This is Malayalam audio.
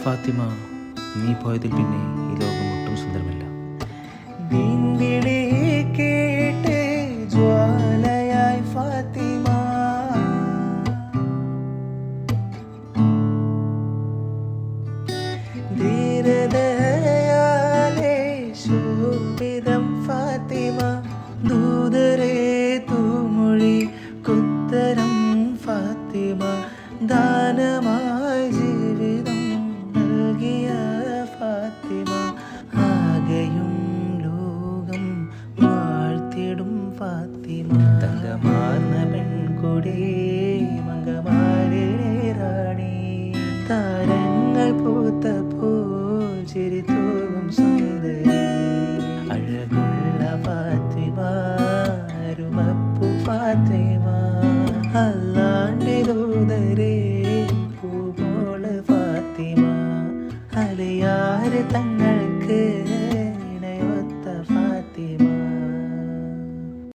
ഫാത്തിമ, നീ പോയതിൽ പിന്നെ ഈ ലോകം ഒട്ടും സുന്ദരമല്ല. നിൻവിളി കേട്ട് ജ്വാലയായി ഫാത്തിമ, ധീരതയാലെ ശോഭിതം ഫാത്തിമ, ദൂതരെ തൂമൊഴി കുത്തരം ഫാത്തിമ, ദാനമായി ജീവിതം നൽകിയ ഫാത്തിമ, ആകെയും ലോകം വാഴ്ത്തിടും ഫാത്തിമ. തങ്കമാർന്ന പെൺകൊടി മംഗമാരിലെ റാണി, താരങ്ങൾ പൂത്തപ്പോൾ ചിരി തൂകും സുന്ദരി, അഴകുള്ള ഫാത്തിമ, അരുമപ്പു ഫാത്തിമ, അല്ലാന്റെ ദൂതരെ പൂമോള് ഫാത്തിമ, അലയാറ് തങ്ങൾക്ക്